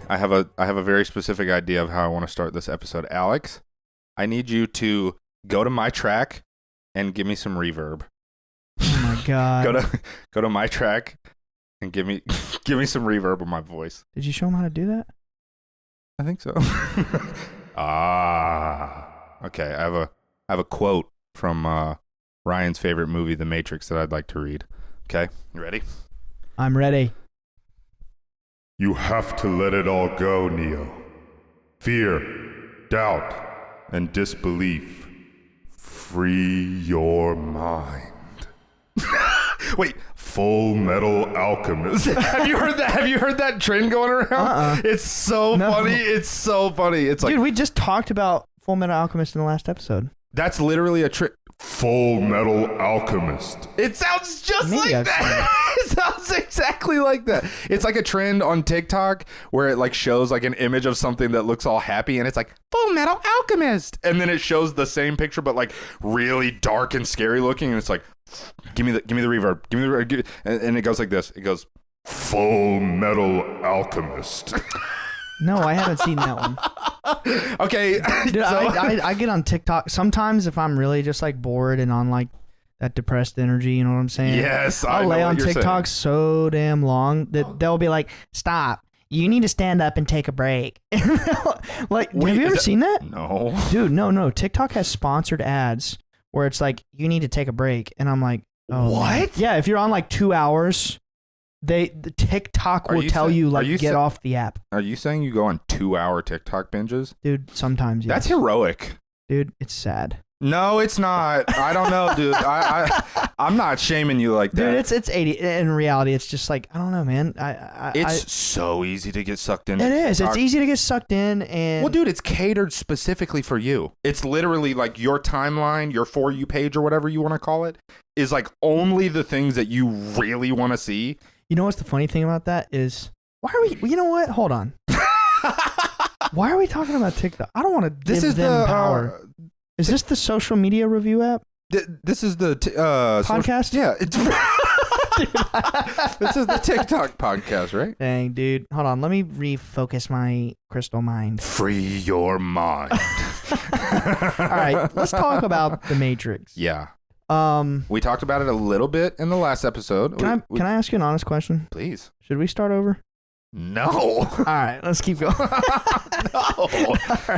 I have a very specific idea of how I want to start this episode. Alex, I need you to go to my track and give me some reverb. Oh my god. Go to my track and give me some reverb on my voice. Did you show him how to do that? I think so. Okay. I have a quote from Ryan's favorite movie, The Matrix, that I'd like to read. Okay, you ready? I'm ready. You have to let it all go, Neo. Fear, doubt, and disbelief. Free your mind. Wait, Full Metal Alchemist. have you heard that? Have you heard that trend going around? It's so funny. It's so funny. It's like, dude, we just talked about Full Metal Alchemist in the last episode. that's literally a trick. Full Metal Alchemist. It sounds just Maybe like I've that. It sounds exactly like that. It's like a trend on TikTok where it like shows like an image of something that looks all happy and it's like Full Metal Alchemist, and then it shows the same picture but like really dark and scary looking, and it's like give me the reverb, give me the reverb, and it goes like this. It goes Full Metal Alchemist. No, I haven't seen that one. okay. Dude, I get on TikTok sometimes if I'm really just like bored and on like that depressed energy, you know what I'm saying? Yes, I I'll know lay what on you're TikTok so damn long that they'll be like, "Stop! You need to stand up and take a break." Like, Wait, have you ever seen that? No. Dude, no. TikTok has sponsored ads where it's like, "You need to take a break," and I'm like, "Oh, What? man." Yeah, if you're on like 2 hours, the TikTok will tell you like get off the app. Are you saying you go on 2-hour TikTok binges? Dude, sometimes yes. That's heroic. Dude, it's sad. No, it's not. I don't know, dude. I'm not shaming you like that. Dude, it's 80. In reality, it's just like, I don't know, man. It's so easy to get sucked in. It is. It's easy to get sucked in, and well, dude, it's catered specifically for you. It's literally like your timeline, your For You page, or whatever you want to call it, is like only the things that you really want to see. You know what's the funny thing about that is, why are we? You know what? Hold on. Why are we talking about TikTok? I don't want to give them power. Is this the social media review app? This is the podcast? Yeah. This is the TikTok podcast, right? Dang, dude. Hold on. Let me refocus my crystal mind. Free your mind. All right. Let's talk about The Matrix. Yeah. Um, We talked about it a little bit in the last episode. Can I ask you an honest question? Please. Should we start over? No. All right. Let's keep going. No. All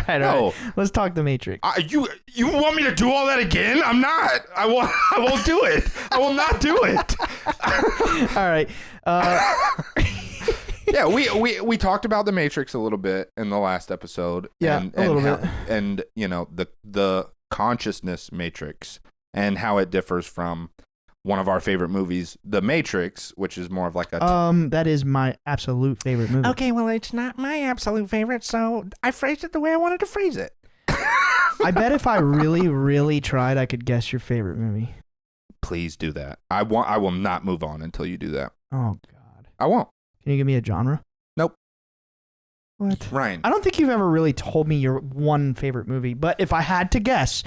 right. Let's talk The Matrix. You want me to do all that again? I'm not. I won't do it. I will not do it. All right. Yeah, we talked about The Matrix a little bit in the last episode. Yeah, and a little bit. And you know the consciousness matrix and how it differs from one of our favorite movies, The Matrix, which is more of like a that is my absolute favorite movie. Okay, well, it's not my absolute favorite, so I phrased it the way I wanted to phrase it. I bet if I really, really tried, I could guess your favorite movie. Please do that. I will not move on until you do that. Oh God. I won't. Can you give me a genre? Nope. What? Ryan. I don't think you've ever really told me your one favorite movie, but if I had to guess,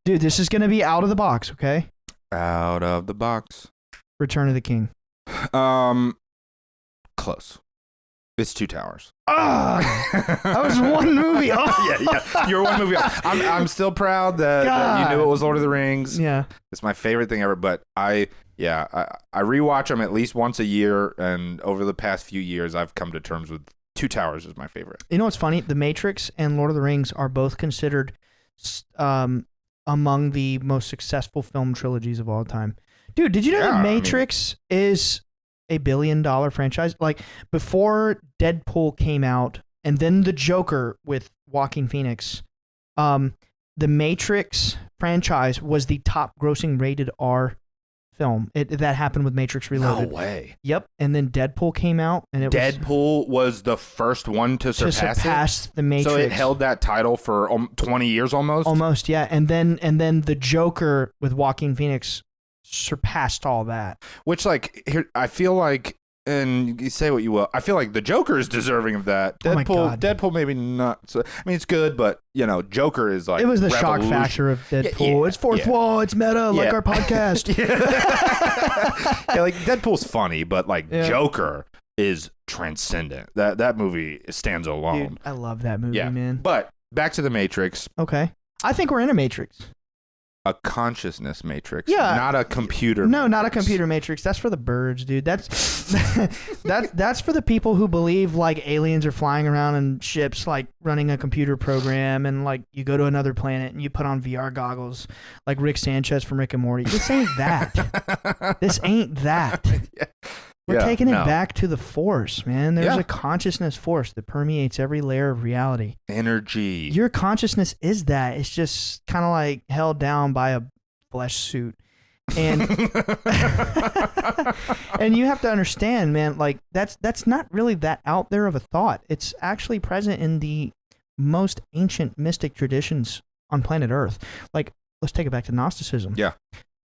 dude, this is going to be out of the box, okay? Out of the box. Return of the King. Close. It's Two Towers. That was one movie. Oh. Yeah. You're one movie off. I'm still proud that you knew it was Lord of the Rings. Yeah. It's my favorite thing ever, but I rewatch them at least once a year, and over the past few years, I've come to terms with Two Towers is my favorite. You know what's funny? The Matrix and Lord of the Rings are both considered among the most successful film trilogies of all time. Dude, did you know The Matrix is a $1 billion franchise? Like, before Deadpool came out, and then The Joker with Joaquin Phoenix, the Matrix franchise was the top grossing rated R film. That happened with Matrix Reloaded. No way. Yep. And then Deadpool came out, and Deadpool was the first one to surpass The Matrix. So it held that title for 20 years almost? Almost, yeah. And then The Joker with Joaquin Phoenix surpassed all that. Which, like, here, I feel like, and you say what you will, I feel like The Joker is deserving of that. Oh my God. Deadpool maybe not. So, I mean, it's good, but, you know, Joker is like it was the shock factor of Deadpool. It's fourth wall, it's meta, like our podcast. Yeah, like, Deadpool's funny, but, like, Joker is transcendent. That movie stands alone. Dude, I love that movie, man. But back to the Matrix. Okay. I think we're in a Matrix. A consciousness matrix. Yeah. Not a computer No, matrix. not a computer matrix. That's for the birds, dude. That's that's for the people who believe like aliens are flying around in ships, like running a computer program, and like you go to another planet and you put on VR goggles, like Rick Sanchez from Rick and Morty. This ain't that. This ain't that. Yeah. We're taking it back to the force, man. There's Yeah. a consciousness force that permeates every layer of reality. Energy. Your consciousness is that. It's just kind of like held down by a flesh suit. And and you have to understand, man, like that's not really that out there of a thought. It's actually present in the most ancient mystic traditions on planet Earth. Like, let's take it back to Gnosticism. Yeah.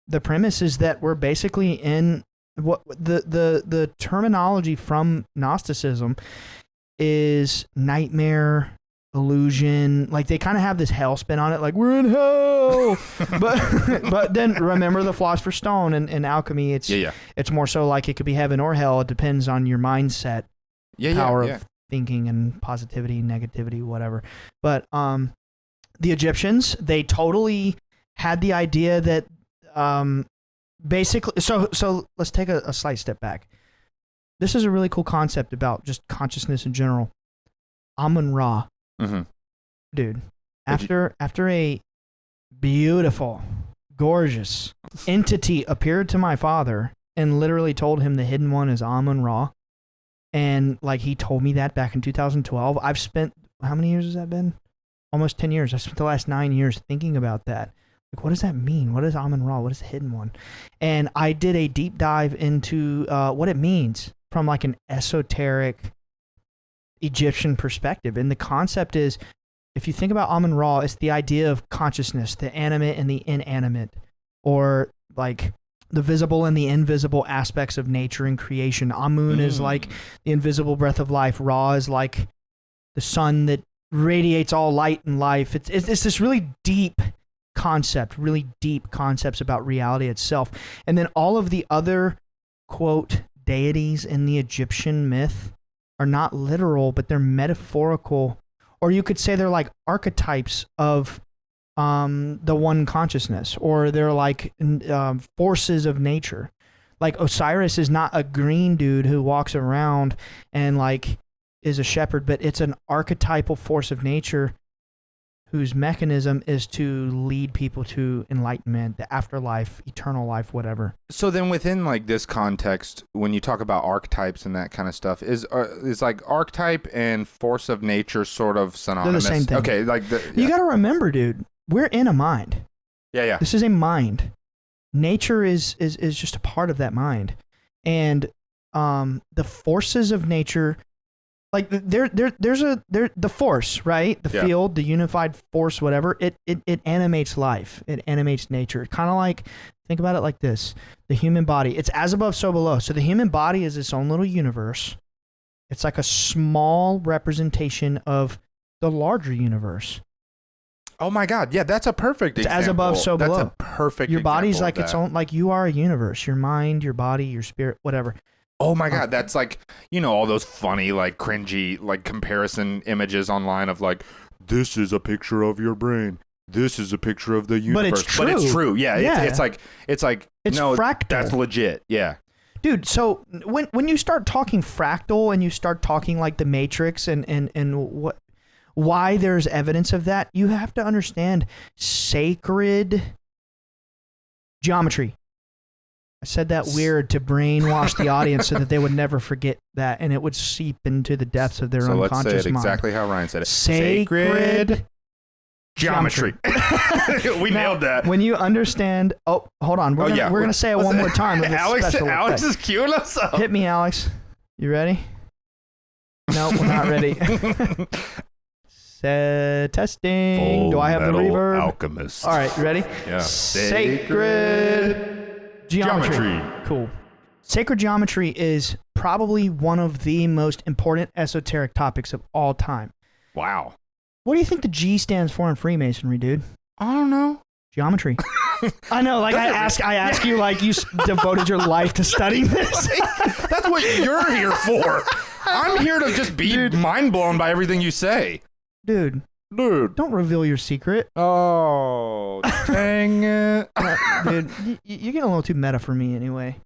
The premise is that we're basically in what the terminology from Gnosticism is nightmare, illusion. Like, they kind of have this hell spin on it, like we're in hell. but then remember the Philosopher's Stone and alchemy. It's it's more so like it could be heaven or hell. It depends on your mindset, power of thinking and positivity, negativity, whatever. But the Egyptians, they totally had the idea that basically, so let's take a slight step back. This is a really cool concept about just consciousness in general. Amun-Ra. Mm-hmm. Dude, after a beautiful, gorgeous entity appeared to my father and literally told him the hidden one is Amun-Ra, and like he told me that back in 2012, I've spent, how many years has that been? Almost 10 years. I've spent the last 9 years thinking about that. Like, what does that mean? What is Amun-Ra? What is the hidden one? And I did a deep dive into what it means from like an esoteric Egyptian perspective. And the concept is, if you think about Amun-Ra, it's the idea of consciousness, the animate and the inanimate, or like the visible and the invisible aspects of nature and creation. Amun is like the invisible breath of life. Ra is like the sun that radiates all light and life. It's this really deep concept, really deep concepts about reality itself. And then all of the other, quote, deities in the Egyptian myth are not literal, but they're metaphorical, or you could say they're like archetypes of the one consciousness, or they're like forces of nature. Like Osiris is not a green dude who walks around and like is a shepherd, but it's an archetypal force of nature whose mechanism is to lead people to enlightenment, the afterlife, eternal life, whatever. So then within like this context, when you talk about archetypes and that kind of stuff, is like archetype and force of nature sort of synonymous? They're the same thing. Okay, like You got to remember, dude, we're in a mind. Yeah. This is a mind. Nature is just a part of that mind. And the forces of nature, like there's the force, right? The field, the unified force, whatever. It animates life. It animates nature. Kind of like, think about it like this: the human body. It's as above, so below. So the human body is its own little universe. It's like a small representation of the larger universe. Oh my God! Yeah, that's a perfect example. It's as above, so below. That's a perfect. Your body's like example of its that. own. Like you are a universe. Your mind, your body, your spirit, whatever. Oh my God, that's like, you know, all those funny, like cringy, like comparison images online of like, this is a picture of your brain. This is a picture of the universe. But it's true. Yeah. Yeah. It's like no, fractal. that's legit. Yeah. Dude, so when you start talking fractal and you start talking like the Matrix and why there's evidence of that, you have to understand sacred geometry. I said that weird to brainwash the audience so that they would never forget that, and it would seep into the depths of their unconscious mind. So let's say it exactly how Ryan said it. Sacred geometry. We nailed that. When you understand, hold on, we're gonna say it one more time. With Alex is queuing us up. Hit me, Alex. You ready? No, we're not ready. Testing. Full Do I have the Metal reverb? Alchemist. All right, you ready? Yeah. Sacred geometry. Cool. Sacred geometry is probably one of the most important esoteric topics of all time. Wow. What do you think the G stands for in Freemasonry, dude? I don't know. Geometry. I know, like I ask you, like you devoted your life to studying this. That's what you're here for. I'm here to just be mind blown by everything you say. Dude, don't reveal your secret. Oh, dang it. Dude, you're getting a little too meta for me anyway.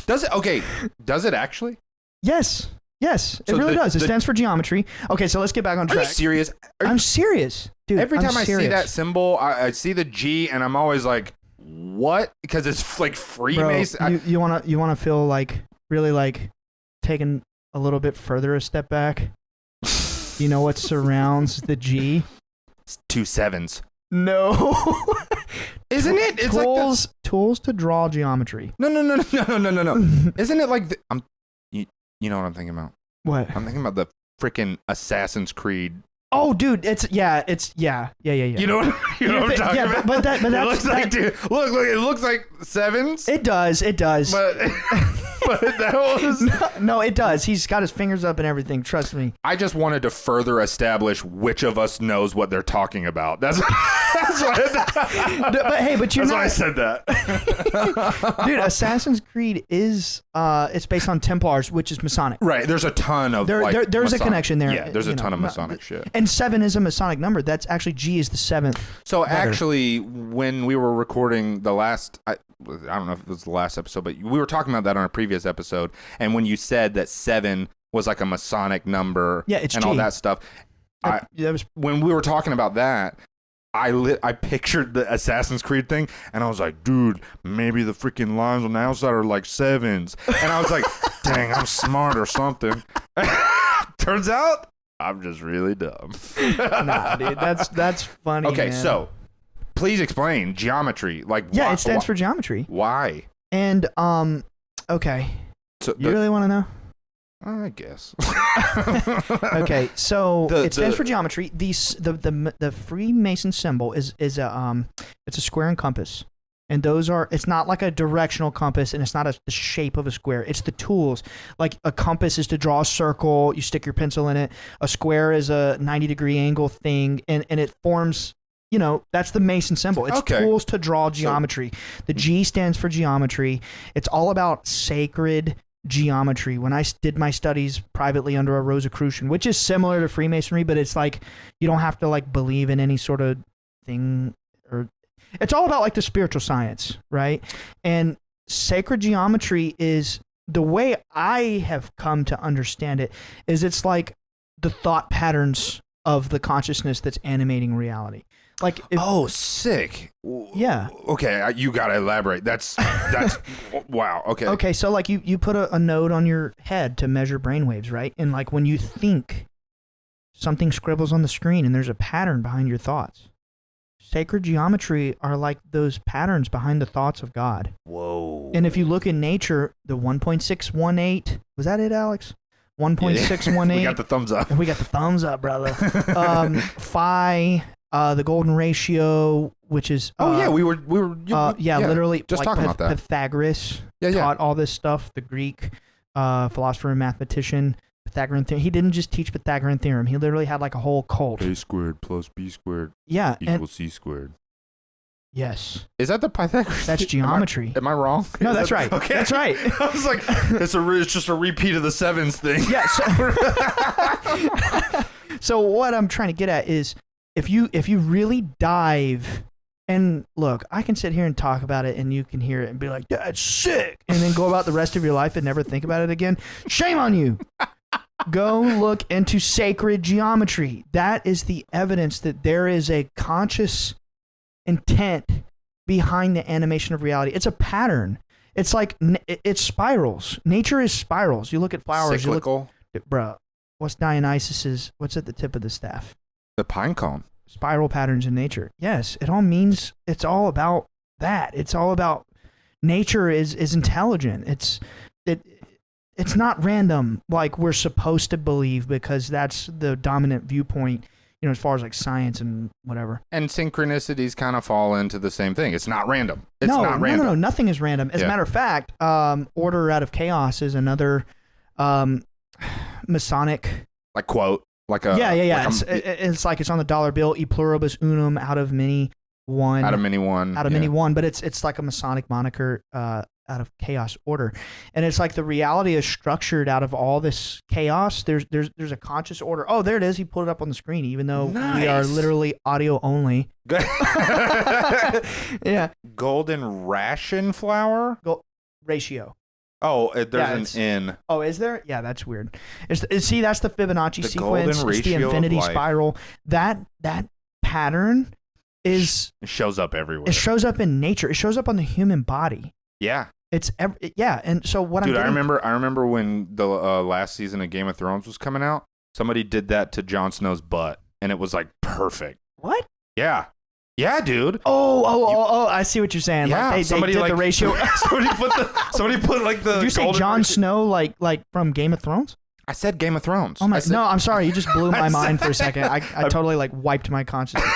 Does it? Okay, does it actually? Yes, it So really does. It stands for geometry. Okay, so let's get back on track. Are you serious? I'm serious, dude. Every time I see serious. that symbol, I see the G, and I'm always like, what? Because it's like Freemason. You wanna feel like really like taking a little bit further a step back. You know what surrounds the G? It's 2 7s. No. Isn't it? It's tools, like tools to draw geometry. No. Isn't it like you know what I'm thinking about? What? I'm thinking about the freaking Assassin's Creed. Oh, dude, it's yeah. You know what I'm talking about? But that's, it looks like, dude, look, it looks like 7s. It does. But that was no, it does. He's got his fingers up and everything. Trust me. I just wanted to further establish which of us knows what they're talking about. That's but you're that's not. why I said that. Dude, Assassin's Creed is it's based on Templars, which is Masonic. Right. There's a ton of there's Masonic. a connection there. Yeah, there's a ton of Masonic shit. And 7 is a Masonic number. That's actually G is the 7th. So actually, when we were recording the last, I don't know if it was the last episode, but we were talking about that on a previous episode. And when you said that 7 was like a Masonic number, it's and G. all that stuff, when we were talking about that, I pictured the Assassin's Creed thing, and I was like, dude, maybe the freaking lines on the outside are like 7s. And I was like, dang, I'm smart or something. Turns out, I'm just really dumb. Nah, dude, that's funny. Okay, man. so please explain geometry. Like, it stands for geometry. Why? And okay, So you really want to know? I guess. Okay, so it stands for geometry. The Freemason symbol is it's a square and compass, and those are. It's not like a directional compass, and it's not the shape of a square. It's the tools. Like a compass is to draw a circle. You stick your pencil in it. A square is a 90-degree angle thing, and it forms. You know, that's the Mason symbol. It's tools to draw geometry. The G stands for geometry. It's all about sacred geometry. When I did my studies privately under a Rosicrucian, which is similar to Freemasonry, but it's like you don't have to like believe in any sort of thing, or it's all about like the spiritual science, right? And sacred geometry is the way I have come to understand it is it's like the thought patterns of the consciousness that's animating reality. Like sick. Yeah. Okay, you gotta elaborate. That's wow. Okay. Okay, so like you put a node on your head to measure brainwaves, right? And like when you think, something scribbles on the screen, and there's a pattern behind your thoughts. Sacred geometry are like those patterns behind the thoughts of God. Whoa. And if you look in nature, the 1.618 was that it, Alex? 1.618. We got the thumbs up. We got the thumbs up, brother. Phi. The golden ratio, which is we were literally just like talking about that. Pythagoras taught all this stuff. The Greek philosopher and mathematician Pythagorean theorem. He didn't just teach Pythagorean theorem. He literally had like a whole cult. A squared plus B squared equals C squared. Yes. Is that the Pythagoras? That's geometry. Am I wrong? No, that's right. Okay. That's right. I was like, it's just a repeat of the 7s thing. Yeah. So what I'm trying to get at is if you really dive, and look, I can sit here and talk about it and you can hear it and be like, that's sick, and then go about the rest of your life and never think about it again. Shame on you. Go look into sacred geometry. That is the evidence that there is a conscious intent behind the animation of reality. It's a pattern. It's like, it's spirals. Nature is spirals. You look at flowers. Cyclical. Bro, what's Dionysus's, what's at the tip of the staff? The pine cone. Spiral patterns in nature. Yes, it all means, it's all about that. It's all about nature is intelligent. It's not random like we're supposed to believe, because that's the dominant viewpoint, you know, as far as like science and whatever. And synchronicities kind of fall into the same thing. It's not random. Not random. No, nothing is random. As a matter of fact, order out of chaos is another Masonic. Like quote. Like a yeah. Like it's like it's on the dollar bill. E pluribus unum, out of many one. Out of many one. Out of many one, but it's like a Masonic moniker. Out of chaos order, and it's like the reality is structured out of all this chaos. There's a conscious order. Oh, there it is. He pulled it up on the screen, even though we are literally audio only. Yeah. Golden ration flower Ratio. Oh, there's an N. Oh, is there? Yeah, that's weird. See, that's the Fibonacci sequence. Golden it's the ratio infinity of life. spiral. That pattern It shows up everywhere. It shows up in nature. It shows up on the human body. Yeah. And so what Dude, I remember when the last season of Game of Thrones was coming out, somebody did that to Jon Snow's butt, and it was like perfect. What? Yeah. Yeah, dude. Oh, I see what you're saying. Yeah, like they did the ratio. somebody put like the Did you say Jon Snow like from Game of Thrones? I said Game of Thrones. Oh my! No, I'm sorry. You just blew my mind for a second. I totally like wiped my consciousness.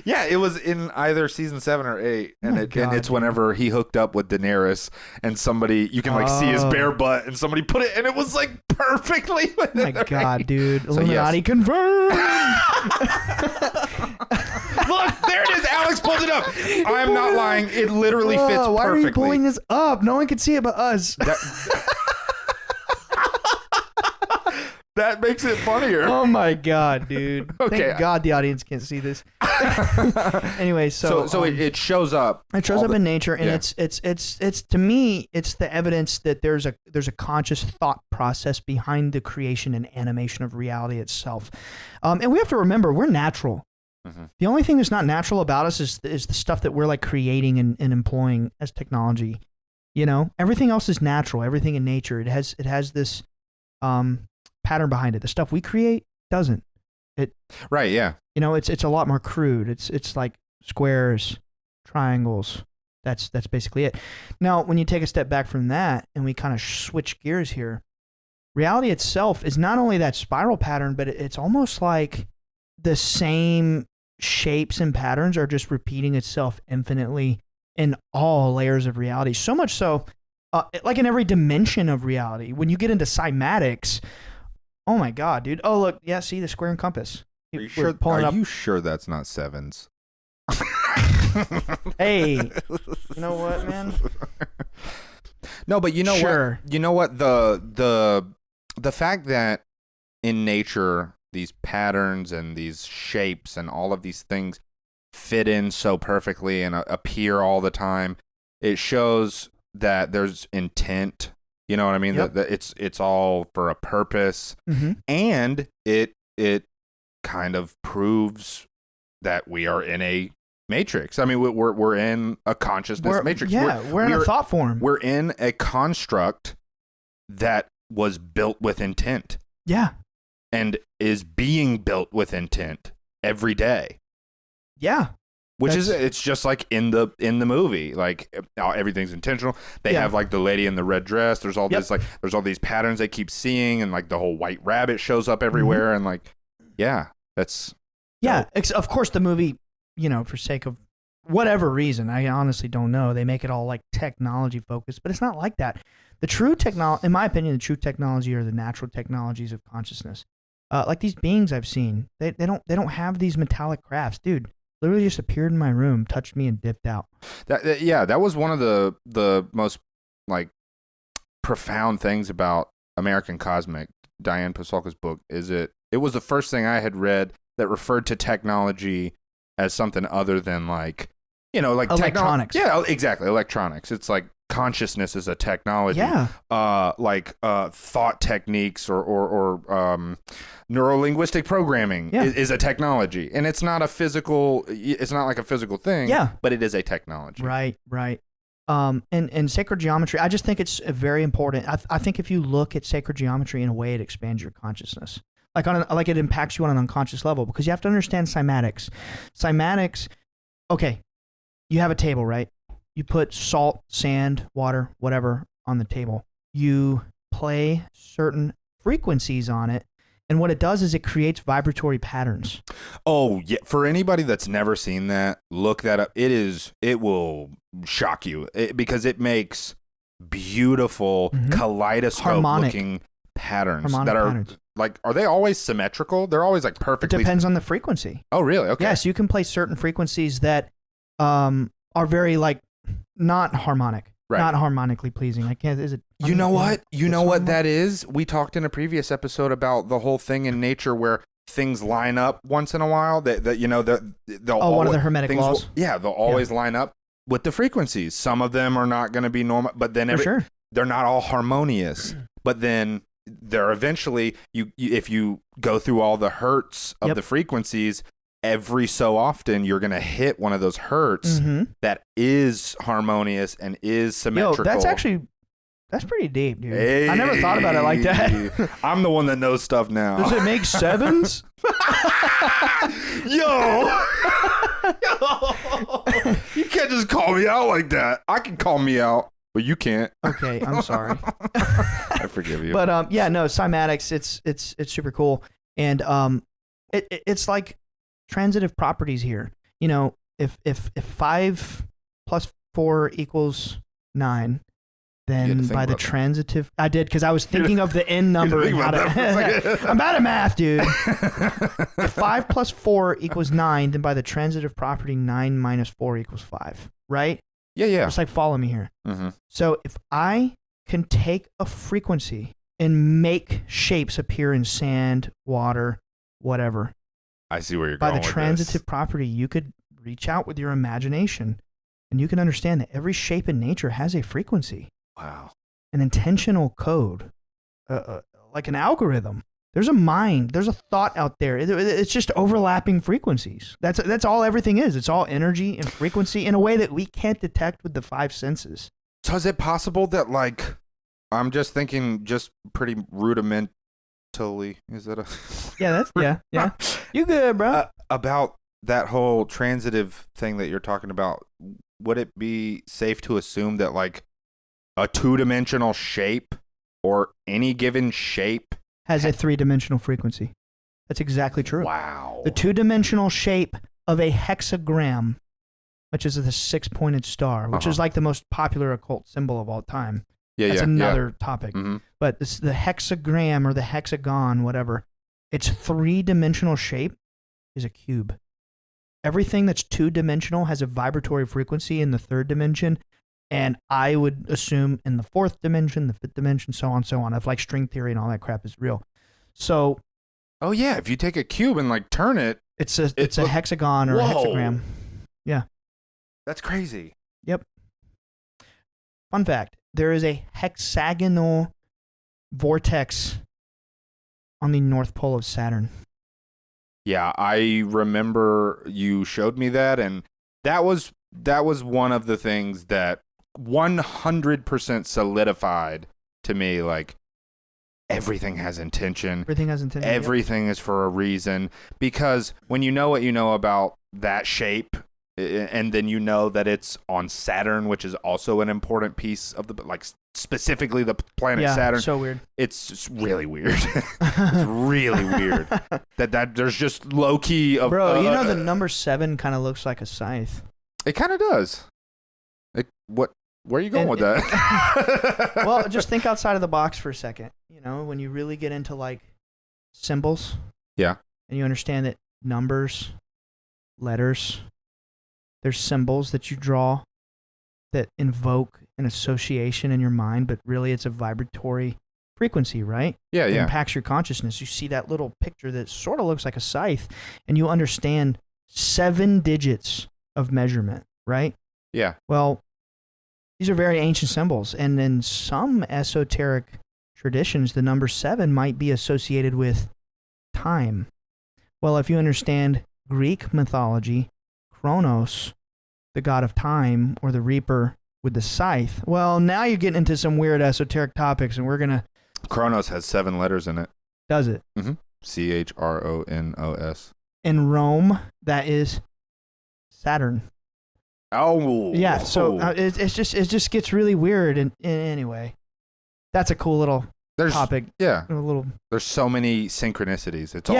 Yeah, it was in either season 7 or 8, and it's whenever he hooked up with Daenerys, and somebody you can like see his bare butt, and somebody put it, and it was like perfectly. Oh my God, dude! Illuminati confirmed. Look, there it is. Alex pulled it up. I'm not lying. It literally fits perfectly. Why are you pulling this up? No one can see it but us. That makes it funnier. Oh my God, dude! Okay. Thank God the audience can't see this. Anyway, so it shows up. It shows up in nature, and it's to me, it's the evidence that there's a conscious thought process behind the creation and animation of reality itself. And we have to remember, we're natural. Mm-hmm. The only thing that's not natural about us is the stuff that we're like creating and employing as technology. You know, everything else is natural. Everything in nature, it has this pattern behind it. The stuff we create doesn't. Right, yeah. You know, it's a lot more crude. It's like squares, triangles. That's basically it. Now, when you take a step back from that and we kind of switch gears here, reality itself is not only that spiral pattern, but it's almost like the same shapes and patterns are just repeating itself infinitely in all layers of reality. So much so, like in every dimension of reality. When you get into cymatics, oh my God, dude. Oh, look. Yeah, see the square and compass. Are you sure that's not sevens? Hey, you know what, man? No, but you know what? You know what? The fact that in nature these patterns and these shapes and all of these things fit in so perfectly and appear all the time, it shows that there's intent. You know what I mean? Yep. That it's all for a purpose, mm-hmm. and it kind of proves that we are in a matrix. I mean, we're in a consciousness matrix. Yeah, we're in a thought form. We're in a construct that was built with intent. Yeah, and is being built with intent every day. Yeah. It's just like in the movie, like everything's intentional. They have like the lady in the red dress. There's all this there's all these patterns they keep seeing, and like the whole white rabbit shows up everywhere, mm-hmm. and like that's of course the movie, you know, for sake of whatever reason, I honestly don't know. They make it all like technology focused, but it's not like that. The true technology, in my opinion, the true technology are the natural technologies of consciousness. Like these beings I've seen, they don't have these metallic crafts, dude. Literally just appeared in my room, touched me, and dipped out. That was one of the most like profound things about American Cosmic, Diane Pasulka's book. It was the first thing I had read that referred to technology as something other than like, you know, like electronics. Yeah, exactly, electronics. It's like consciousness is a technology. Yeah. Thought techniques or neurolinguistic programming is a technology, and it's not a physical. It's not like a physical thing. Yeah. But it is a technology. Right. And sacred geometry, I just think it's very important. I think if you look at sacred geometry in a way, it expands your consciousness. Like it impacts you on an unconscious level, because you have to understand cymatics. Cymatics, okay, you have a table, right? You put salt, sand, water, whatever on the table. You play certain frequencies on it, and what it does is it creates vibratory patterns. Oh, yeah. For anybody that's never seen that, look that up. It will shock you because it makes beautiful kaleidoscope-looking patterns Harmonic that are patterns. like, are they always symmetrical? They're always like It perfectly. depends on the frequency. Oh, really? Okay. Yes, you can play certain frequencies that are very like not harmonic, Right. not harmonically pleasing. I can't. Is it? You know what? You know what harmonic? that is? We talked in a previous episode about the whole thing in nature where things line up once in a while. That you know they'll one of the Hermetic things laws. they'll always line up with the frequencies. Some of them are not going to be normal, but then For sure. they're not all harmonious. But then they're eventually you if you go through all the hertz of the frequencies, every so often you're going to hit one of those hertz that is harmonious and is symmetrical. That's pretty deep, dude. I never thought about it like that. I'm the one that knows stuff now. Does it make sevens? Yo! You can't just call me out like that. I can call me out, but you can't. Okay, I'm sorry. I forgive you. But cymatics, it's super cool. And it's like transitive properties here. You know, if 5 plus 4 equals 9, then by the transitive, I did because I was thinking of the n number. And how to, I'm bad at math, dude. If 5 plus 4 equals 9, then by the transitive property, 9 minus 4 equals 5, right? Yeah. Just like follow me here. Mm-hmm. So if I can take a frequency and make shapes appear in sand, water, whatever. I see where you're by going the with transitive property, you could reach out with your imagination and you can understand that every shape in nature has a frequency. Wow. An intentional code, like an algorithm. There's a mind, there's a thought out there. It's just overlapping frequencies. That's all everything is. It's all energy and frequency in a way that we can't detect with the 5 senses. So is it possible that, like, I'm just thinking just pretty rudimentally, is that a... Yeah. You good, bro. About that whole transitive thing that you're talking about, would it be safe to assume that, like, a 2-dimensional shape or any given shape has a 3-dimensional frequency? That's exactly true. Wow. The 2-dimensional shape of a hexagram, which is the 6-pointed star, which is like the most popular occult symbol of all time. That's another topic. Mm-hmm. But this, the hexagram or the hexagon, whatever, its 3-dimensional shape is a cube. Everything that's 2-dimensional has a vibratory frequency in the 3rd dimension, and I would assume in the 4th dimension, the 5th dimension, so on, if like string theory and all that crap is real. So, oh yeah, if you take a cube and like turn it, it's a hexagon or a hexagram. Yeah, that's crazy. Yep. Fun fact: there is a hexagonal vortex on the North Pole of Saturn. Yeah, I remember you showed me that, and that was one of the things that 100% solidified to me, like, everything has intention. Everything is for a reason. Because when you know what you know about that shape, and then you know that it's on Saturn, which is also an important piece of the, like, specifically the planet Saturn. So weird. It's just really weird. It's really weird. That there's just low key of. Bro, you know the number 7 kind of looks like a scythe. It kind of does. Where are you going with that? Well, just think outside of the box for a second. You know, when you really get into like symbols. Yeah. And you understand that numbers, letters, there's symbols that you draw that invoke an association in your mind, but really it's a vibratory frequency, right? Yeah, It yeah. impacts your consciousness. You see that little picture that sort of looks like a scythe, and you understand 7 digits of measurement, right? Yeah. Well, these are very ancient symbols, and in some esoteric traditions, the number 7 might be associated with time. Well, if you understand Greek mythology, Kronos, the god of time, or the reaper with the scythe, well, now you're getting into some weird esoteric topics, and we're going to... Kronos has 7 letters in it. Does it? Mm-hmm. Chronos. In Rome, that is Saturn. Oh. Yeah, so it just gets really weird, and anyway, that's a cool little topic. Yeah. A There's so many synchronicities. It's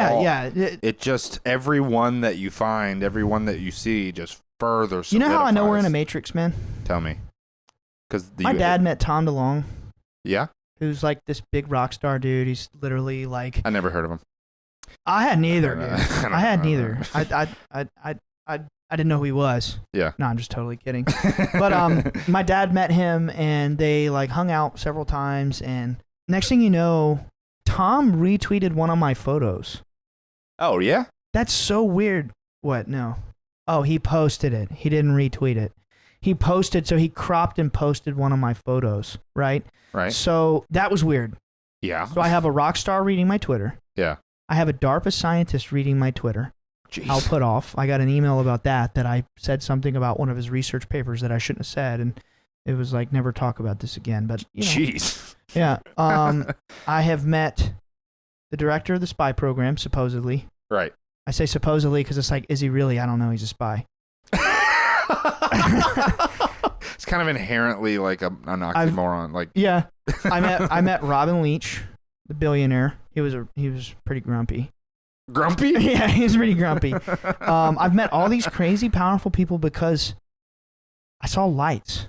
It just, every one that you find, every one that you see just further solidifies. You know how I know we're in a matrix, man? Tell me. My dad met Tom DeLonge. Yeah? who's like this big rock star dude. He's literally like. I never heard of him. I hadn't either, dude. I hadn't either. I didn't know who he was. Yeah. No, I'm just totally kidding. But my dad met him and they like hung out several times. And next thing you know, Tom retweeted one of my photos. Oh yeah. That's so weird. What? No. Oh, he posted it. He didn't retweet it. He posted, so he cropped and posted one of my photos, right? Right. So that was weird. Yeah. So I have a rock star reading my Twitter. Yeah. I have a DARPA scientist reading my Twitter. Jeez. I'll put off. I got an email about that I said something about one of his research papers that I shouldn't have said, and it was like, never talk about this again. But you know, jeez. Yeah. I have met the director of the spy program, supposedly. Right. I say supposedly because it's like, is he really? I don't know. He's a spy. It's kind of inherently like an oxymoron. Like yeah. I met Robin Leach, the billionaire. He was pretty grumpy. Grumpy? Yeah, he was pretty grumpy. I've met all these crazy, powerful people because I saw lights.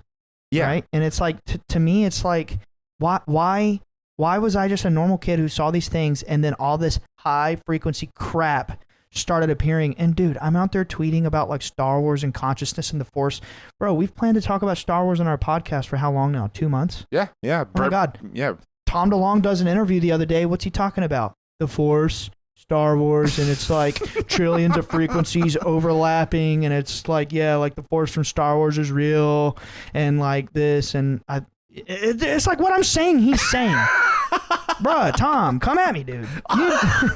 Yeah. Right? And it's like, to me, it's like, why was I just a normal kid who saw these things and then all this high frequency crap started appearing? And dude, I'm out there tweeting about like Star Wars and consciousness and the Force. Bro, we've planned to talk about Star Wars on our podcast for how long now? 2 months? Yeah. Yeah. Oh my God. Yeah. Tom DeLonge does an interview the other day. What's he talking about? The Force, Star Wars, and it's like trillions of frequencies overlapping, and it's like, yeah, like the Force from Star Wars is real, and like this, and it's like what I'm saying he's saying. Bruh, Tom, come at me, dude. I'm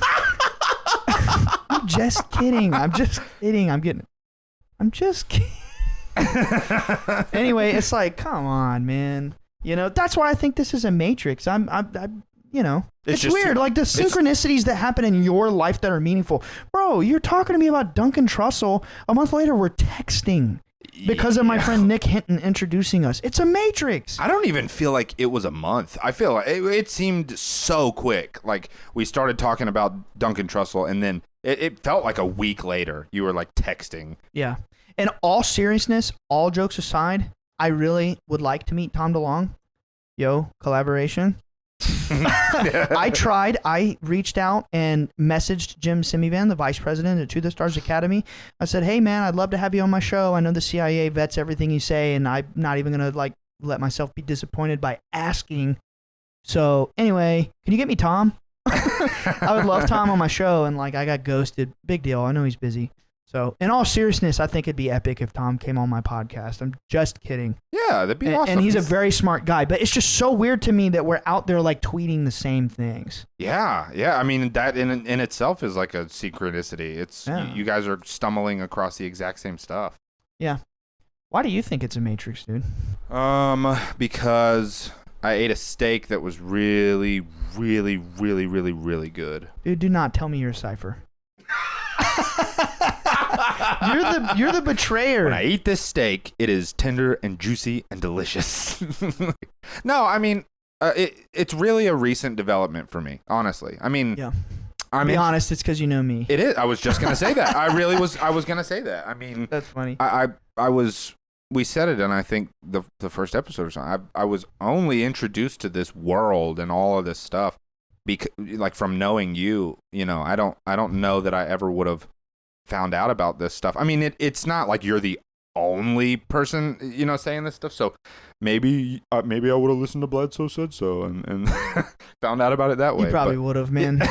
just kidding. I'm just kidding. I'm just kidding. Anyway, it's like, come on, man. You know, that's why I think this is a matrix. I'm you know, it's weird. Like the synchronicities that happen in your life that are meaningful. Bro, you're talking to me about Duncan Trussell. A month later, we're texting because of my friend Nick Hinton introducing us. It's a matrix. I don't even feel like it was a month. I feel like it seemed so quick. Like we started talking about Duncan Trussell, and then it felt like a week later you were like texting. Yeah. In all seriousness, all jokes aside, I really would like to meet Tom DeLonge. Yo, collaboration. I reached out and messaged Jim Simivan, the vice president at To the Stars Academy. I said, hey man, I'd love to have you on my show. I know the CIA vets everything you say, and I'm not even going to like let myself be disappointed by asking. So anyway, can you get me Tom? I would love Tom on my show, and like I got ghosted. Big deal. I know he's busy. So in all seriousness, I think it'd be epic if Tom came on my podcast. I'm just kidding. Yeah, that'd be awesome. And he's a very smart guy, but it's just so weird to me that we're out there like tweeting the same things. Yeah. I mean, that in itself is like a synchronicity. It's you guys are stumbling across the exact same stuff. Yeah. Why do you think it's a matrix, dude? Because I ate a steak that was really, really, really, really, really good. Dude, do not tell me you're a cipher. You're the betrayer. When I eat this steak, it is tender and juicy and delicious. No, I mean, it's really a recent development for me, honestly. I mean, yeah. Be honest, it's because you know me. It is. I was just gonna say that. I was gonna say that. I mean, that's funny. We said it, and I think the first episode or something. I was only introduced to this world and all of this stuff because, like, from knowing you. You know, I don't know that I ever would have found out about this stuff. I mean, it's not like you're the only person, you know, saying this stuff. So maybe I would have listened to Bledsoe Said So and found out about it that way. You probably would have, man.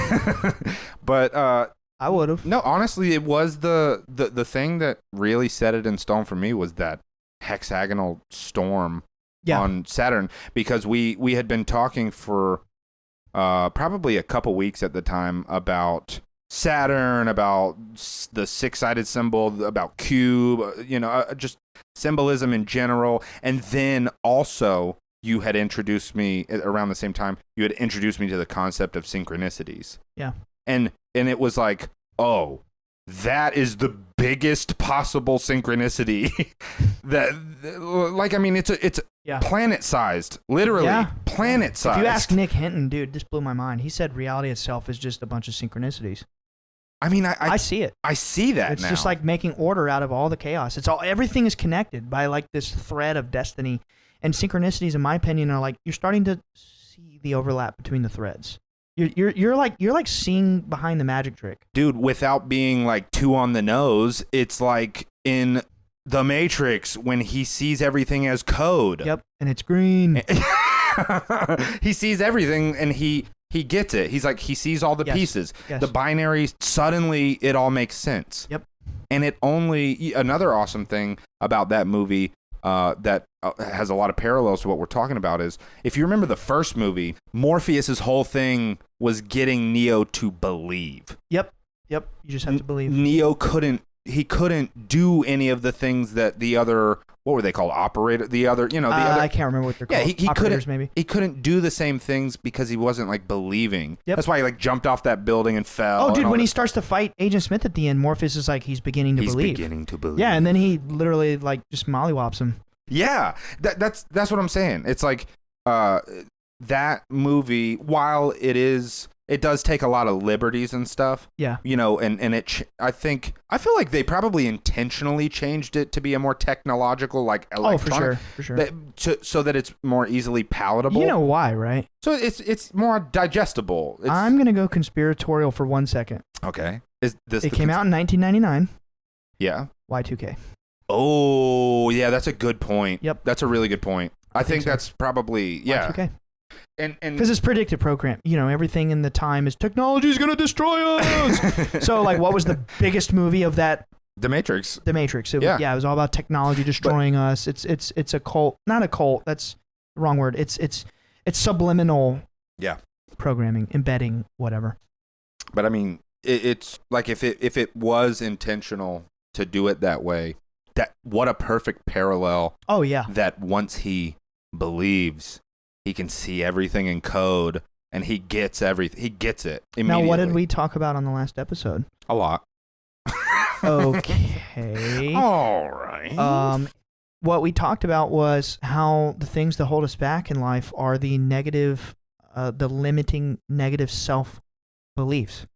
But I would have. No, honestly, it was the thing that really set it in stone for me was that hexagonal storm on Saturn, because we had been talking for probably a couple weeks at the time about Saturn, about the six-sided symbol, about cube, you know, just symbolism in general. And then also you had introduced me around the same time, you had introduced me to the concept of synchronicities. Yeah. And it was like, oh, that is the biggest possible synchronicity that, like, I mean, it's planet-sized, literally planet-sized. If you ask Nick Hinton, dude, this blew my mind. He said reality itself is just a bunch of synchronicities. I mean, I see it. I see that it's now. Just like making order out of all the chaos. Everything is connected by like this thread of destiny. And synchronicities, in my opinion, are like you're starting to see the overlap between the threads. You're like seeing behind the magic trick. Dude, without being like too on the nose, it's like in The Matrix when he sees everything as code. Yep, and it's green. He sees everything and he gets it. He's like, he sees all the pieces. Yes. The binary, suddenly it all makes sense. Yep. And another awesome thing about that movie that has a lot of parallels to what we're talking about is, if you remember the first movie, Morpheus's whole thing was getting Neo to believe. Yep. You just have to believe. Neo couldn't do any of the things that the other, what were they called? Operator, the other. I can't remember what they're called. Yeah, he Operators, couldn't. Maybe He couldn't do the same things because he wasn't like believing. Yep. That's why he like jumped off that building and fell. Oh, dude, when he starts to fight Agent Smith at the end, Morpheus is like, he's beginning to believe. He's beginning to believe. Yeah, and then he literally like just mollywops him. Yeah, that's what I'm saying. It's like that movie, while it does take a lot of liberties and stuff. Yeah. And I feel like they probably intentionally changed it to be a more technological, like electronic. Oh, for sure. So that it's more easily palatable. You know why, right? So it's more digestible. I'm gonna go conspiratorial for 1 second. Okay. Is this? It came out in 1999. Yeah. Y2K. Oh, yeah, that's a good point. Yep. That's a really good point. I think so. that's probably Y2K. And because it's predictive program, everything in the time is technology's gonna destroy us. So like, what was the biggest movie of that? The Matrix. The Matrix. It was all about technology destroying us. It's a cult, not a cult. That's the wrong word. It's subliminal. Yeah. Programming, embedding, whatever. But I mean, it's like if it was intentional to do it that way, what a perfect parallel. Oh yeah. That once he believes, he can see everything in code, and he gets everything. He gets it immediately. Now, what did we talk about on the last episode? A lot. Okay. All right. What we talked about was how the things that hold us back in life are the negative, the limiting negative self-beliefs.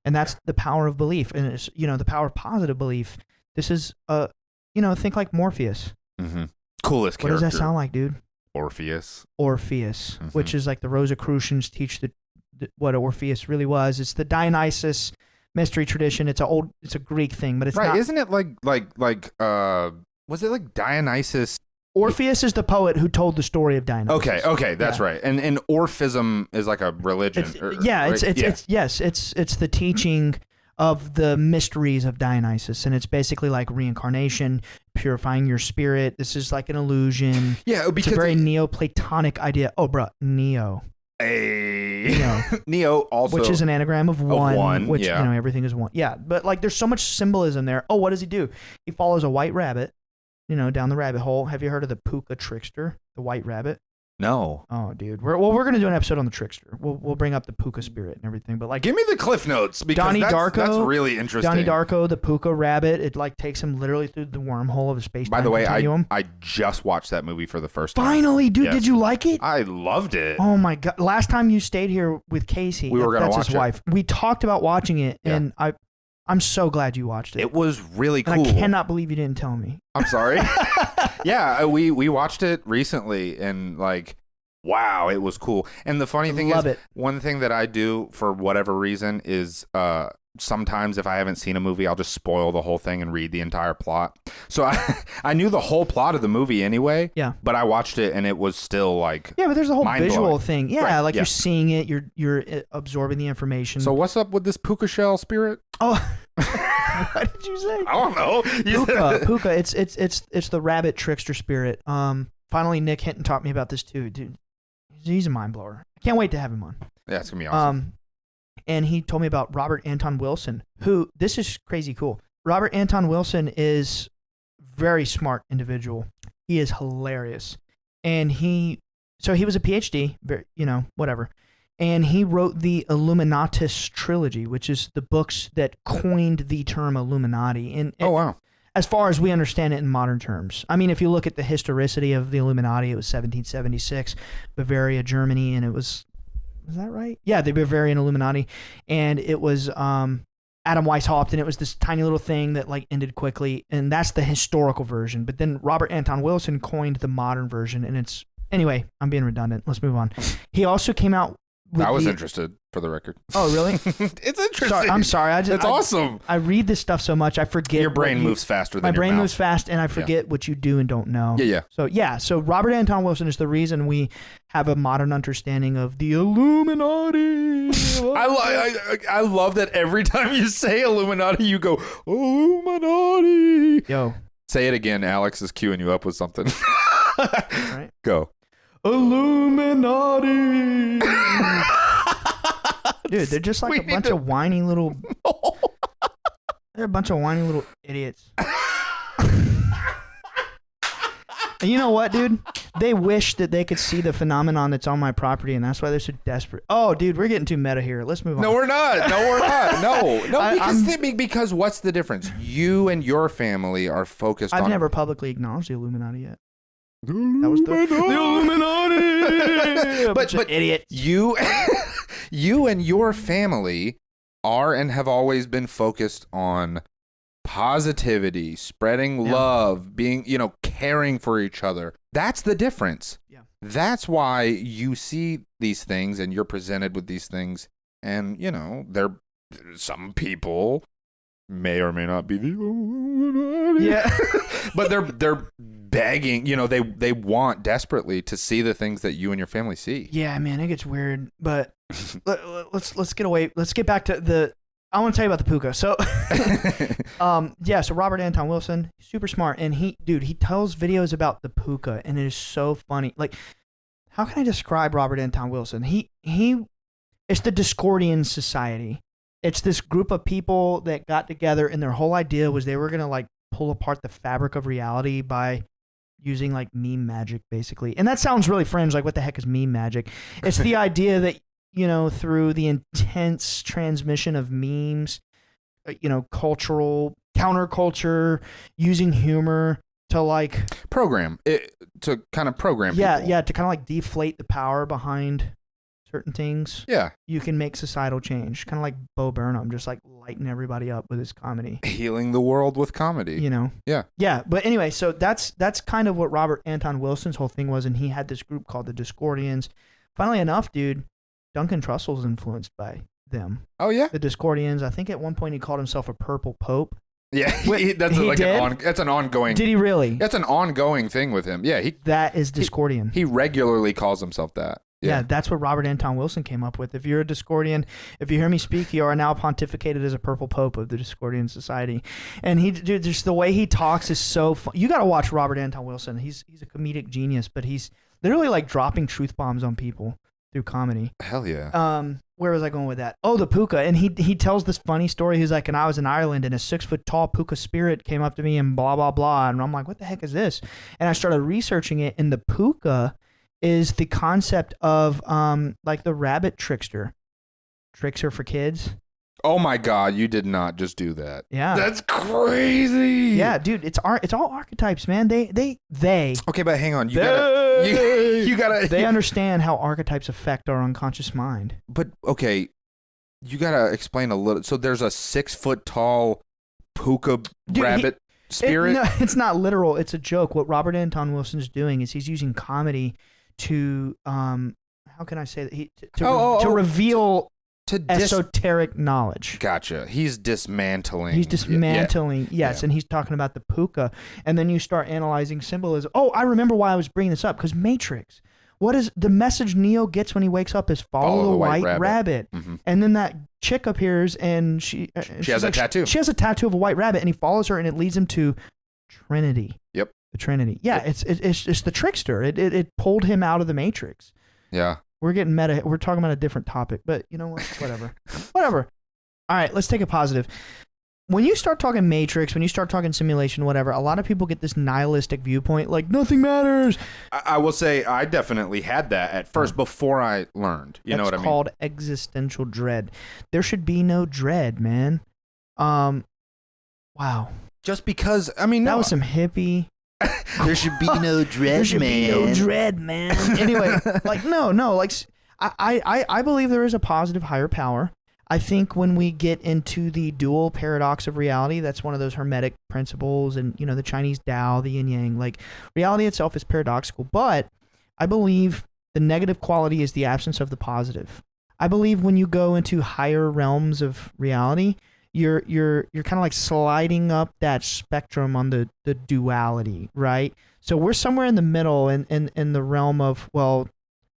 And that's the power of belief. And it's, the power of positive belief. This is, think like Morpheus. Mm-hmm. Coolest character. What does that sound like, dude? Orpheus, mm-hmm. Which is like the Rosicrucians teach what Orpheus really was. It's the Dionysus mystery tradition. It's a Greek thing, but it's right. not. Isn't it like was it like Dionysus? Orpheus is the poet who told the story of Dionysus. Okay, that's right. And Orphism is like a religion. It's the teaching of the mysteries of Dionysus, and it's basically like reincarnation, purifying your spirit. This is like an illusion. Yeah, because it's a very Neoplatonic idea. Oh, bro, Neo. Neo also, which is an anagram of one, which yeah. Everything is one. Yeah, but like there's so much symbolism there. Oh, what does he do? He follows a white rabbit, down the rabbit hole. Have you heard of the Puka trickster, the white rabbit? No. Oh, dude. We're gonna do an episode on the trickster. We'll bring up the Puka spirit and everything. But like, give me the cliff notes because Donnie Darko, that's really interesting. Donnie Darko, the Puka rabbit. It like takes him literally through the wormhole of a space. By the way, continuum. I just watched that movie for the first time. Finally, dude, Yes. Did you like it? I loved it. Oh my god! Last time you stayed here with Casey, we were gonna that's watch his it. wife. We talked about watching it, Yeah. and I'm so glad you watched it. It was really cool. And I cannot believe you didn't tell me. I'm sorry. Yeah, we watched it recently, and like, wow, it was cool. And the funny thing is, one thing that I do for whatever reason is sometimes if I haven't seen a movie, I'll just spoil the whole thing and read the entire plot. So I knew the whole plot of the movie anyway. Yeah. But I watched it, and it was still like, yeah, but the's a whole visual mind-blowing. thing. Yeah, Right, like yeah. you're seeing it, you're absorbing the information. So what's up with this puka shell spirit? Oh, what did you say? I don't know. Puka. It's the rabbit trickster spirit. Finally, Nick Hinton taught me about this too, dude. He's a mind blower. I can't wait to have him on. Yeah, it's gonna be awesome. And he told me about Robert Anton Wilson, who, this is crazy cool. Robert Anton Wilson is very smart individual. He is hilarious. And he was a PhD, whatever. And he wrote the Illuminatus Trilogy, which is the books that coined the term Illuminati. And oh, wow. As far as we understand it in modern terms. I mean, if you look at the historicity of the Illuminati, it was 1776, Bavaria, Germany, and it was that right? Yeah, the Bavarian Illuminati. And it was Adam Weishaupt, and it was this tiny little thing that like ended quickly, and that's the historical version. But then Robert Anton Wilson coined the modern version, and it's Anyway, I'm being redundant. Let's move on. He also came out with I was interested, for the record. Oh, really? It's interesting. I'm sorry. It's awesome. I read this stuff so much, I forget. Your brain moves faster than my your brain mouth. moves fast, and I forget what you do and don't know. Yeah. So Robert Anton Wilson is the reason we have a modern understanding of the Illuminati. I love that every time you say Illuminati, you go, Illuminati. Yo. Say it again. Alex is queuing you up with something. Right. Go. Illuminati. Dude, they're just like a bunch of whiny little... They're a bunch of whiny little idiots. And you know what, dude? They wish that they could see the phenomenon that's on my property, and that's why they're so desperate. Oh, dude, we're getting too meta here. Let's move on. No, we're not. Because what's the difference? You and your family are focused on... I've never publicly acknowledged the Illuminati yet. That was the Illuminati. But idiot. You and your family are and have always been focused on positivity, spreading love, being, caring for each other. That's the difference. Yeah. That's why you see these things and you're presented with these things, and they're some people may or may not be the Illuminati. Yeah. But they're begging, they want desperately to see the things that you and your family see. Yeah, man, it gets weird. But let's get away. Let's get back to the... I want to tell you about the puka. So, so Robert Anton Wilson, super smart. And he tells videos about the puka, and it is so funny. Like, how can I describe Robert Anton Wilson? It's the Discordian Society. It's this group of people that got together, and their whole idea was they were going to, pull apart the fabric of reality by using, meme magic, basically. And that sounds really fringe. What the heck is meme magic? It's the idea that, through the intense transmission of memes, cultural, counterculture, using humor to program it, to kind of program people. To kind of deflate the power behind certain things. Yeah. You can make societal change. Kind of like Bo Burnham, just lighting everybody up with his comedy. Healing the world with comedy. Yeah. Yeah. But anyway, so that's kind of what Robert Anton Wilson's whole thing was, and he had this group called the Discordians. Funnily enough, dude, Duncan Trussell's influenced by them. Oh, yeah? The Discordians. I think at one point he called himself a purple pope. Yeah, that's an ongoing... Did he really? That's an ongoing thing with him. Yeah, that is Discordian. He regularly calls himself that. Yeah, that's what Robert Anton Wilson came up with. If you're a Discordian, if you hear me speak, you are now pontificated as a purple pope of the Discordian Society. And just the way he talks is so fun. You got to watch Robert Anton Wilson. He's a comedic genius, but he's literally dropping truth bombs on people through comedy. Hell yeah. Where was I going with that? Oh, the puka. And he tells this funny story. He's like, and I was in Ireland, and a 6-foot-tall puka spirit came up to me and blah, blah, blah. And I'm like, what the heck is this? And I started researching it, and the puka is the concept of the rabbit trickster for kids. Oh my God, you did not just do that. Yeah. That's crazy. Yeah, dude, it's all archetypes, man. They Okay, but hang on. You gotta they understand how archetypes affect our unconscious mind. But okay, you gotta explain a little. So there's a 6-foot-tall puka rabbit spirit? It's not literal, it's a joke. What Robert Anton Wilson's doing is he's using comedy to how can I say that? To reveal esoteric knowledge. Gotcha. He's dismantling. Yes, and he's talking about the puka. And then you start analyzing symbolism. Oh, I remember why I was bringing this up, because Matrix. What is the message Neo gets when he wakes up is follow the white rabbit. Mm-hmm. And then that chick appears, and she has a tattoo. She has a tattoo of a white rabbit, and he follows her, and it leads him to Trinity. Yep. The Trinity. Yeah, yep. It's the trickster. It pulled him out of the Matrix. Yeah. We're getting meta. We're talking about a different topic, but you know what? Whatever. Whatever. All right, let's take a positive. When you start talking Matrix, when you start talking simulation, whatever, a lot of people get this nihilistic viewpoint, like nothing matters. I will say I definitely had that at first before I learned. You know what I mean? It's called existential dread. There should be no dread, man. Wow. Just because, I mean, that was some hippie. There should be no dread, there should be no dread, man. Anyway, no. I believe there is a positive higher power. I think when we get into the dual paradox of reality, that's one of those hermetic principles, and the Chinese Tao, the yin yang. Reality itself is paradoxical, but I believe the negative quality is the absence of the positive. I believe when you go into higher realms of reality, you're kind of like sliding up that spectrum on the duality, right? So we're somewhere in the middle in the realm of, well,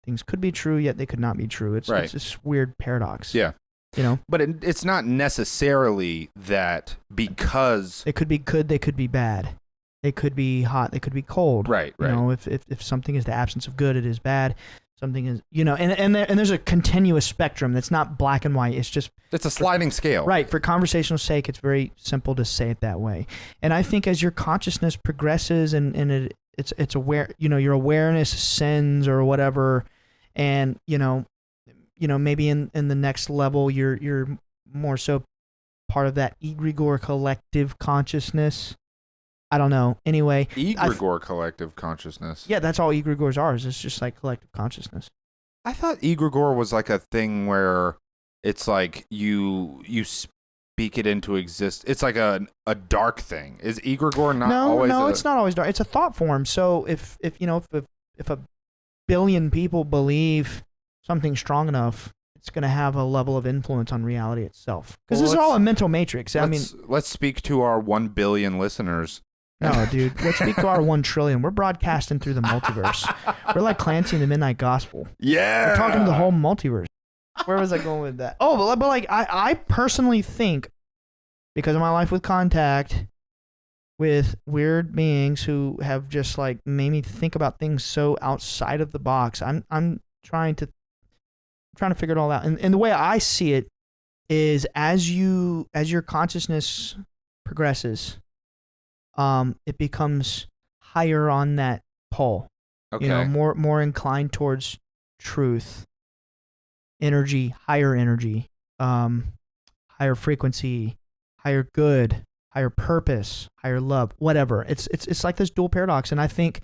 things could be true, yet they could not be true. It's this weird paradox. Yeah. You know? But it's not necessarily that because... They could be good, they could be bad. They could be hot, they could be cold. Right. You know, if something is the absence of good, it is bad. Something is, you know, and there's a continuous spectrum that's not black and white. It's just... It's a sliding scale. Right. For conversational sake, it's very simple to say it that way. And I think as your consciousness progresses and it's aware, you know, your awareness ascends or whatever, and, you know, maybe in the next level, you're more so part of that egregore collective consciousness. I don't know. Anyway, egregore collective consciousness. Yeah, that's all egregores are. It's just like collective consciousness. I thought egregore was like a thing where it's like you speak it into exist. It's like a dark thing. Is egregore not always? No, it's not always dark. It's a thought form. So if a billion people believe something strong enough, it's going to have a level of influence on reality itself. Because this is all a mental matrix. Let's speak to our 1 billion listeners. No, dude. Let's speak to our 1 trillion. We're broadcasting through the multiverse. We're like Clancy in the Midnight Gospel. Yeah. We're talking to the whole multiverse. Where was I going with that? Oh, but like I personally think, because of my life with contact with weird beings who have just like made me think about things so outside of the box, I'm trying to figure it all out. And the way I see it is as your consciousness progresses, it becomes higher on that pole. Okay. You know, more inclined towards truth, energy, higher frequency, higher good, higher purpose, higher love, whatever. It's like this dual paradox. And I think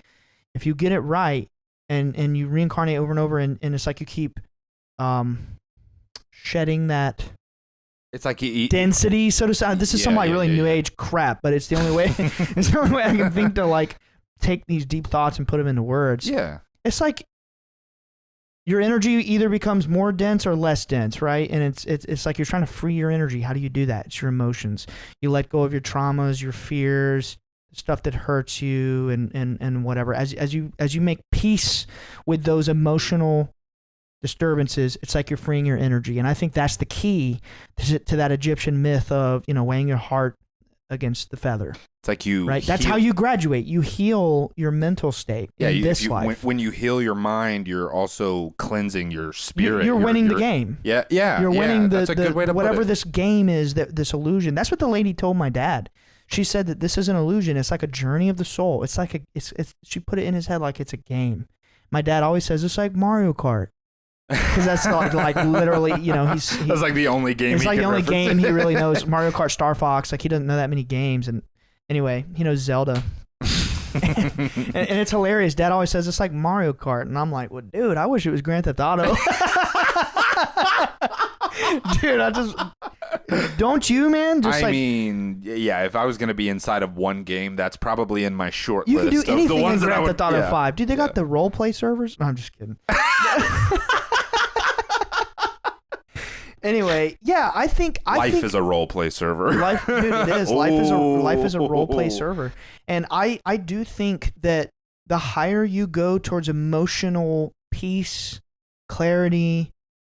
if you get it right and you reincarnate over and over, and it's like you keep shedding that, it's like density, so to say. This is some like really new age crap, but it's the only way. It's the only way I can think to like take these deep thoughts and put them into words. Yeah, it's like your energy either becomes more dense or less dense, right? And it's like you're trying to free your energy. How do you do that? It's your emotions. You let go of your traumas, your fears, stuff that hurts you, and whatever. As you make peace with those emotional disturbances, it's like you're freeing your energy. And I think that's the key to that Egyptian myth of, you know, weighing your heart against the feather. It's like you right. That's how you graduate. You heal your mental state in this life. When you heal your mind, you're also cleansing your spirit. You're winning the game. Yeah. You're winning that's a good way to whatever put it. This game is, this illusion. That's what the lady told my dad. She said that this is an illusion. It's like a journey of the soul. It's like she put it in his head like it's a game. My dad always says it's like Mario Kart. Because that's like literally, you know, that's like the only game. It's like the only game he really knows. Mario Kart, Star Fox. Like he doesn't know that many games. And anyway, he knows Zelda. and it's hilarious. Dad always says it's like Mario Kart, and I'm like, well, dude, I wish it was Grand Theft Auto. Dude, don't you, man? I mean, yeah. If I was gonna be inside of one game, that's probably in my short list. You can do anything the ones in Grand Theft Auto 5. Dude, they got the role play servers. No, I'm just kidding. Anyway, yeah, I think life is a role play server. Life, dude, it is. Life is a role play server, and I do think that the higher you go towards emotional peace, clarity,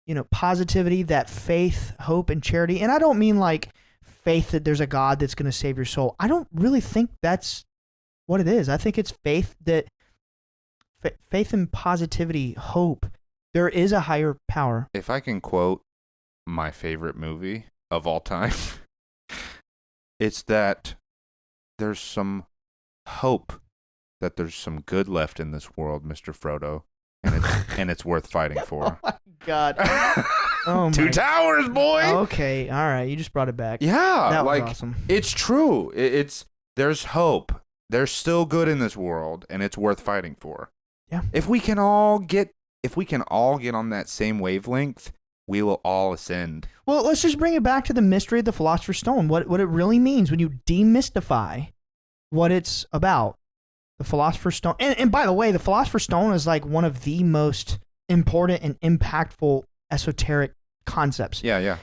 you know, positivity, that faith, hope, and charity, and I don't mean like faith that there's a God that's going to save your soul. I don't really think that's what it is. I think it's faith that faith and positivity, hope. There is a higher power. If I can quote my favorite movie of all time, it's that there's some hope that there's some good left in this world, Mr. Frodo, and it's worth fighting for. Oh my God. Oh my. Two Towers, boy. Okay, all right, you just brought it back. Yeah, that was awesome. It's true. There's hope. There's still good in this world, and it's worth fighting for. Yeah. If we can all get on that same wavelength, we will all ascend. Well, let's just bring it back to the mystery of the Philosopher's Stone. What it really means when you demystify what it's about. The Philosopher's Stone. And by the way, the Philosopher's Stone is like one of the most important and impactful esoteric concepts. Yeah.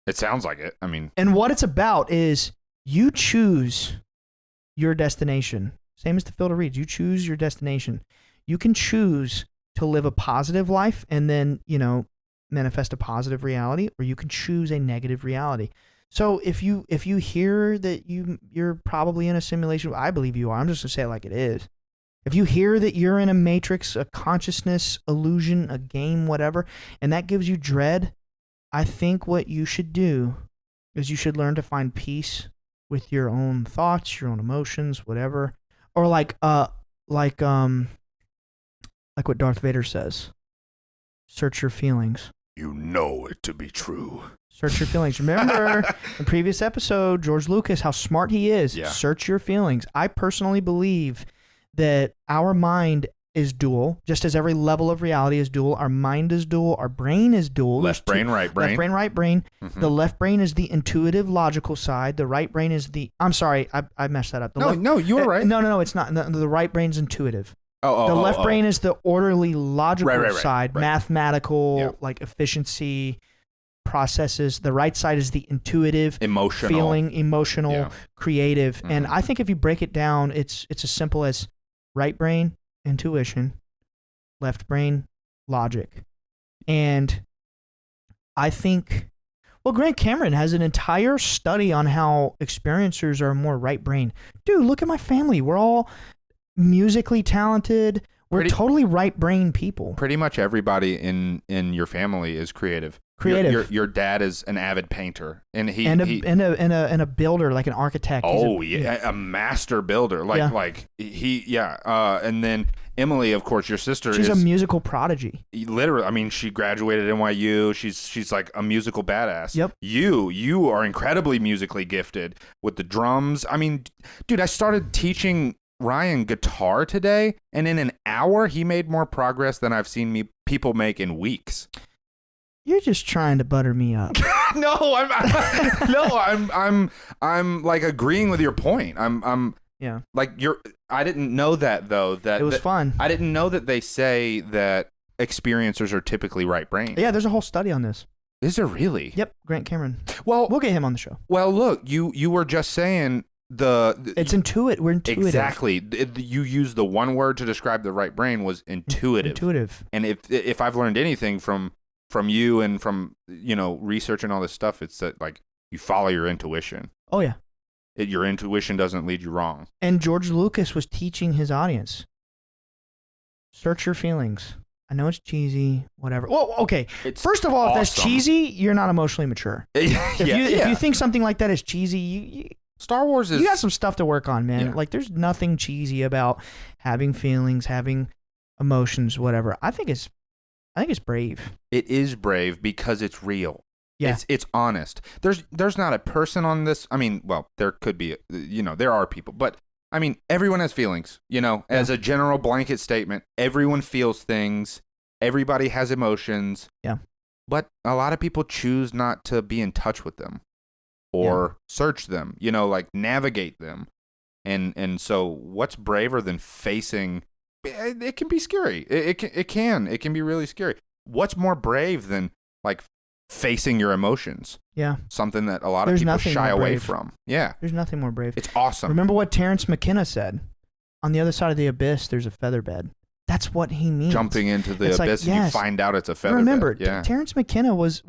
It sounds like it. I mean. And what it's about is you choose your destination. Same as the field of reeds. You choose your destination. You can choose to live a positive life and then, manifest a positive reality, or you can choose a negative reality. So if you hear that you're probably in a simulation, I believe you are. I'm just going to say it like it is. If you hear that you're in a matrix, a consciousness illusion, a game, whatever, and that gives you dread, I think what you should do is you should learn to find peace with your own thoughts, your own emotions, whatever. Or like what Darth Vader says, search your feelings. You know it to be true. Search your feelings. Remember the previous episode, George Lucas, how smart he is. Yeah. Search your feelings. I personally believe that our mind is dual, just as every level of reality is dual. Our mind is dual. Our brain is dual. Left brain, right brain. Left brain, right brain. Mm-hmm. The left brain is the intuitive, logical side. The right brain is the... I'm sorry, I messed that up. No, you were right. No, it's not. The right brain's intuitive. The left brain is the orderly, logical side, mathematical, like efficiency processes. The right side is the intuitive, emotional, feeling, emotional, creative. Mm-hmm. And I think if you break it down, it's as simple as right brain, intuition, left brain, logic. And I think, Grant Cameron has an entire study on how experiencers are more right brain. Dude, look at my family. We're all musically talented. We're totally right brain people. Pretty much everybody in your family is creative. Your dad is an avid painter, and a builder, like an architect. A master builder, and then Emily, of course, your sister, she's a musical prodigy. Literally, I mean, she graduated NYU. She's like a musical badass. Yep. You are incredibly musically gifted with the drums. I mean, dude, I started teaching Ryan guitar today, and in an hour he made more progress than I've seen people make in weeks. You're just trying to butter me up. No, I'm like agreeing with your point. I'm like I didn't know that though. That it was fun. I didn't know that they say that experiencers are typically right brain. Yeah, there's a whole study on this. Is there really? Yep, Grant Cameron. Well, we'll get him on the show. Well, look, you were just saying it's intuitive. We're intuitive. Exactly. You used the one word to describe the right brain was intuitive. Intuitive. And if I've learned anything from you and from research and all this stuff, it's that like you follow your intuition. Oh yeah. Your intuition doesn't lead you wrong. And George Lucas was teaching his audience. Search your feelings. I know it's cheesy, whatever. Well, okay. First of all, if that's cheesy, you're not emotionally mature. If you think something like that is cheesy, Star Wars is... You got some stuff to work on, man. Yeah. Like, there's nothing cheesy about having feelings, having emotions, whatever. I think it's brave. It is brave because it's real. Yeah. It's honest. There's not a person on this... I mean, well, there could be... there are people. But, I mean, everyone has feelings. As a general blanket statement, everyone feels things. Everybody has emotions. Yeah. But a lot of people choose not to be in touch with them. Or search them, like navigate them. And so what's braver than facing, it can be scary. It can be really scary. What's more brave than like facing your emotions? Yeah. Something that a lot of people shy away from. Yeah. There's nothing more brave. It's awesome. Remember what Terrence McKenna said? On the other side of the abyss, there's a feather bed. That's what he means. Jumping into the abyss and you find out it's a feather Remember, bed. Yeah. Terrence McKenna was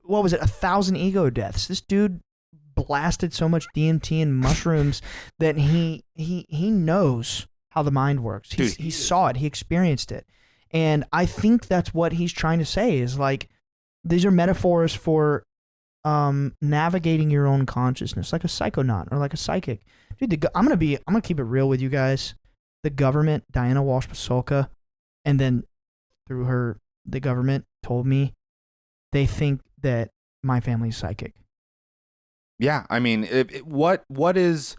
what was it, 1,000 ego deaths. This dude blasted so much DMT and mushrooms that he knows how the mind works. He saw it. He experienced it. And I think that's what he's trying to say is like, these are metaphors for navigating your own consciousness, like a psychonaut or like a psychic. Dude, I'm gonna keep it real with you guys. The government, Diana Walsh Pasolka, and then through her, the government told me they think that my family's psychic. Yeah, I mean, what is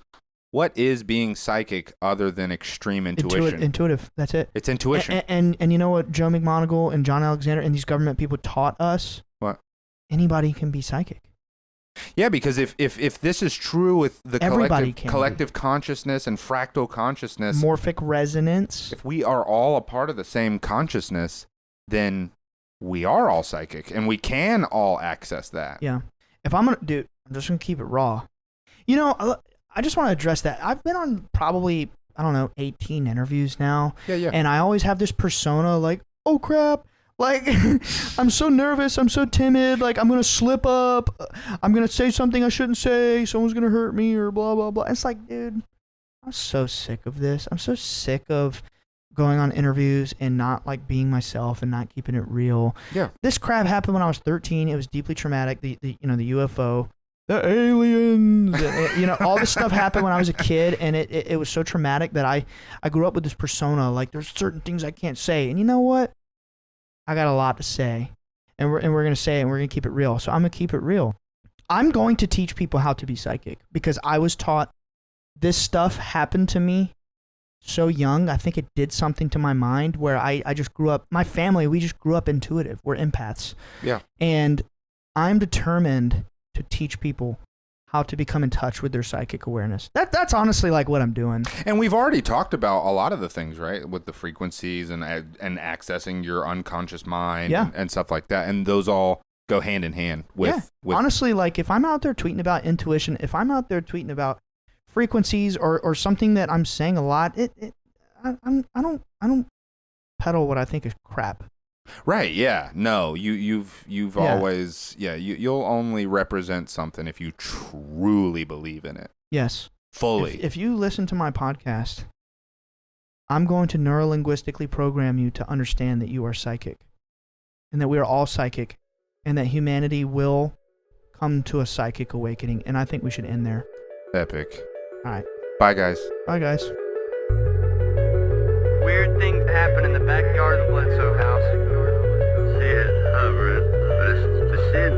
being psychic other than extreme intuition? Intuitive. That's it. It's intuition. And you know what Joe McMoneagle and John Alexander and these government people taught us? What? Anybody can be psychic. Yeah, because if this is true with the Everybody collective consciousness and fractal consciousness, morphic resonance. if we are all a part of the same consciousness, then we are all psychic and we can all access that. Yeah. If I'm just gonna keep it raw. You know, I just want to address that. I've been on probably, I don't know, 18 interviews now. Yeah. And I always have this persona like, oh crap, like I'm so nervous, I'm so timid, like I'm gonna slip up, I'm gonna say something I shouldn't say, someone's gonna hurt me or blah blah blah. It's like, dude, I'm so sick of this. I'm so sick of going on interviews and not like being myself and not keeping it real. Yeah. This crap happened when I was 13. It was deeply traumatic. The UFO, the aliens, all this stuff happened when I was a kid, and it was so traumatic that I grew up with this persona, like there's certain things I can't say. And you know what? I got a lot to say. And we're going to say it, and we're going to keep it real. So I'm going to keep it real. I'm going to teach people how to be psychic because I was taught this stuff happened to me so young. I think it did something to my mind where I just grew up, my family, we just grew up intuitive. We're empaths. Yeah. And I'm determined to teach people how to become in touch with their psychic awareness. That's honestly like what I'm doing. And we've already talked about a lot of the things, right? With the frequencies and accessing your unconscious mind and stuff like that. And those all go hand in hand with honestly, like if I'm out there tweeting about intuition, if I'm out there tweeting about frequencies or something that I'm saying a lot, I don't peddle what I think is crap. Right, yeah. No, you've always you'll only represent something if you truly believe in it. Yes. Fully. If you listen to my podcast, I'm going to neurolinguistically program you to understand that you are psychic and that we are all psychic and that humanity will come to a psychic awakening, and I think we should end there. Epic. All right. Bye, guys. Bye, guys. Weird things happen in the backyard of the Bledsoe house. See it hovering, but it's just in